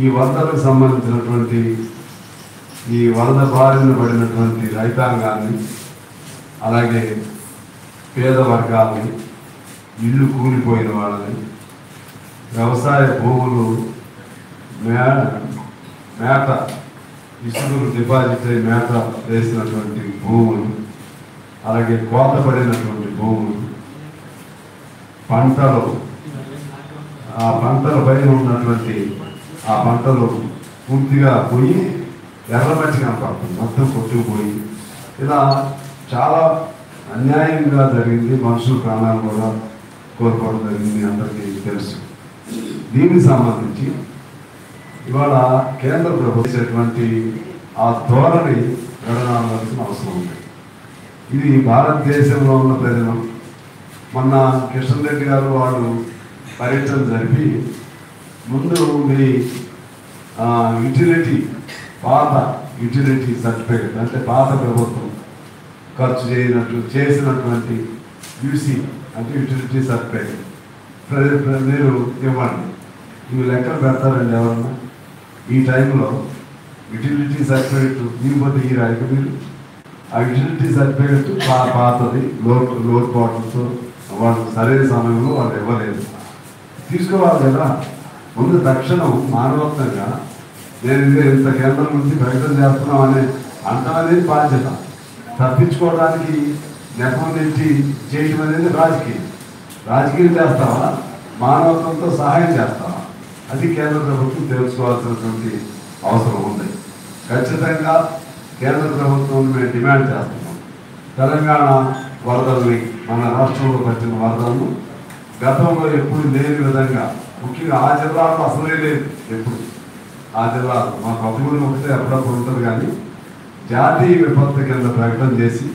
ఈ వరదలకు సంబంధించినటువంటి ఈ వరద బారిన పడినటువంటి రైతాంగాన్ని, అలాగే పేద వర్గాలని, ఇల్లు కూలిపోయిన వాళ్ళని, వ్యవసాయ భూములు మేత ఇసుకలు డిపాజిట్ అయి మేత వేసినటువంటి భూములు, అలాగే కోత పడినటువంటి భూములు, పంటలు, ఆ పంటల పైన ఉన్నటువంటి ఆ పంటలు పూర్తిగా పోయి ఎర్రమట్టి కనపడుతుంది, మొత్తం కొట్టుకుపోయి ఇలా చాలా అన్యాయంగా జరిగింది. మనుషుల ప్రాణాలు కూడా కోల్పోవడం జరిగింది, అందరికీ తెలుసు. దీనికి సంబంధించి ఇవాళ కేంద్ర ప్రభుత్వం ఆ ధోరణి విడనాడాల్సిన అవసరం ఉంది. ఇది భారతదేశంలో ఉన్న ప్రజలు మొన్న కిషన్ రెడ్డి గారు వాళ్ళు పర్యటన జరిపి ముందు మీ యుటిలిటీ పాత యుటిలిటీ సర్టిఫికేట్ అంటే పాత ప్రభుత్వం ఖర్చు చేసినటువంటి యూసీ అంటే యుటిలిటీ సర్టిఫికేట్ మీరు ఇవ్వండి. ఇవి లెక్కలు పెడతారండి ఎవరన్నా? ఈ టైంలో యుటిలిటీ సర్టిఫికేట్ ఇవ్వబోతే ఈ రైతు మీరు ఆ యుటిలిటీ సర్టిఫికేట్ పాతది లోడ్ బాటిల్తో వాళ్ళు సరైన సమయంలో వాళ్ళు ఇవ్వలేదు. తీసుకోవాలి కదా. ముందు తక్షణం మానవత్వంగా నేను ఇంత కేంద్రం నుంచి ప్రకటన చేస్తున్నాం అనే అంటామనేది బాధ్యత. తప్పించుకోవడానికి నెపం నుంచి చేయడం అనేది రాజకీయం చేస్తావా, మానవత్వంతో సహాయం చేస్తావా? అది కేంద్ర ప్రభుత్వం తెలుసుకోవాల్సినటువంటి అవసరం ఉంది. ఖచ్చితంగా కేంద్ర ప్రభుత్వం మేము డిమాండ్ చేస్తున్నాం. తెలంగాణ వరదల్ని, మన రాష్ట్రంలో పట్టిన వరదలను గతంలో ఎప్పుడు లేని విధంగా, ముఖ్యంగా ఆ జిల్లాలో అసలే లేదు. ఎప్పుడు ఆ జిల్లాలో మా కబూరు ఒకటే అప్పుడప్పుడు ఉంటుంది, కానీ జాతీయ విపత్తు కింద ప్రకటన చేసి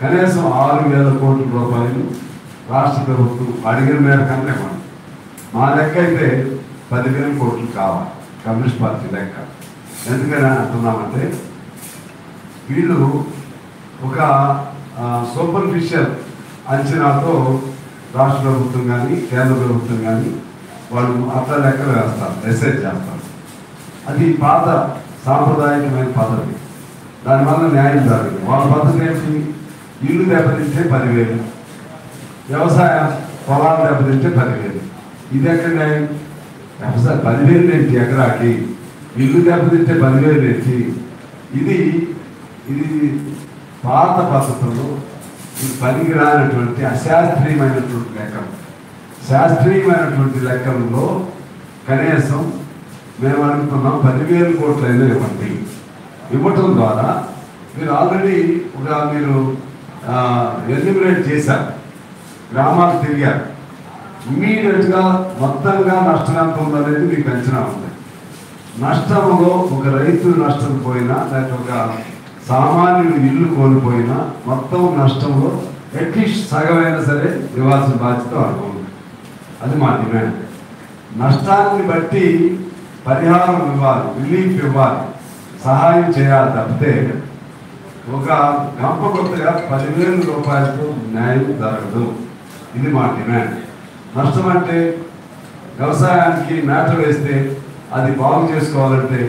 కనీసం 6,000 కోట్ల రూపాయలు రాష్ట్ర ప్రభుత్వం అడిగిన మేరకన్నా ఇవ్వండి. మా లెక్క అయితే 10,000 కోట్లు కావాలి, కమ్యూనిస్ట్ పార్టీ లెక్క. ఎందుకని అంటున్నామంటే వీళ్ళు ఒక సూపర్ఫిషియల్ అంచనాతో రాష్ట్ర ప్రభుత్వం కానీ కేంద్ర ప్రభుత్వం కానీ వాళ్ళు అట్లా లెక్కలు వేస్తారు, మెసేజ్ చేస్తారు. అది పాత సాంప్రదాయకమైన పద్ధతి. దానివల్ల న్యాయం జరగదు. వాళ్ళ పద్ధతి ఏంటి? ఇల్లు దెబ్బతింటే 10,000, వ్యవసాయ పొలాలు దెబ్బతింటే 10,000. ఇది ఎక్కడ న్యాయం? వ్యవసాయ 10,000 ఏంటి ఎకరాకి? ఇల్లు దెబ్బతింటే 10,000 ఏంటి? ఇది పాత పద్ధతుల్లో పనికిరానటువంటి అశాస్త్రీయమైనటువంటి లెక్కలు. శాస్త్రీయమైనటువంటి లెక్కల్లో కనీసం మేము అనుకున్నాం 10,000 కోట్లైనా ఇవ్వండి. ఇవ్వటం ద్వారా మీరు ఆల్రెడీ మీరు ఎలిమినేట్ చేశారు, గ్రామాలు తిరిగారు. ఇమ్మీడియట్గా మొత్తంగా నష్టం ఎంత ఉందనేది మీకు అంచనా ఉంది. నష్టంలో ఒక రైతు నష్టం పోయినా, లేకపోతే ఒక సామాన్యుడు ఇల్లు కోల్పోయినా మొత్తం నష్టంలో అట్లీస్ట్ సగమైనా సరే ఇవ్వాల్సిన బాధ్యత వాళ్ళకు ఉంది. అది మా డిమాండ్. నష్టాన్ని బట్టి పరిహారం ఇవ్వాలి, రిలీఫ్ ఇవ్వాలి, సహాయం చేయాలి తప్పితే ఒక గంప కొత్తగా 10,000 రూపాయలతో న్యాయం జరగదు. ఇది మా డిమాండ్. నష్టం అంటే వ్యవసాయానికి మేత వేస్తే అది బాగు చేసుకోవాలంటే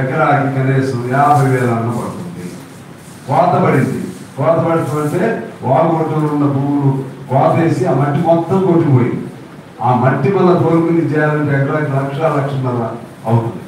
ఎకరాకి కనీసం 50,000 అన్న పడుతుంది. కోత పడుతుందంటే వాగుగొట్టలో ఉన్న భూములు కోత వేసి ఆ మట్టి మొత్తం కొట్టిపోయింది. ఆ మట్టి మళ్ళీ తోలుకుని చేయాలంటే ఎకరాకి 1,00,000 1,50,000 అవుతుంది.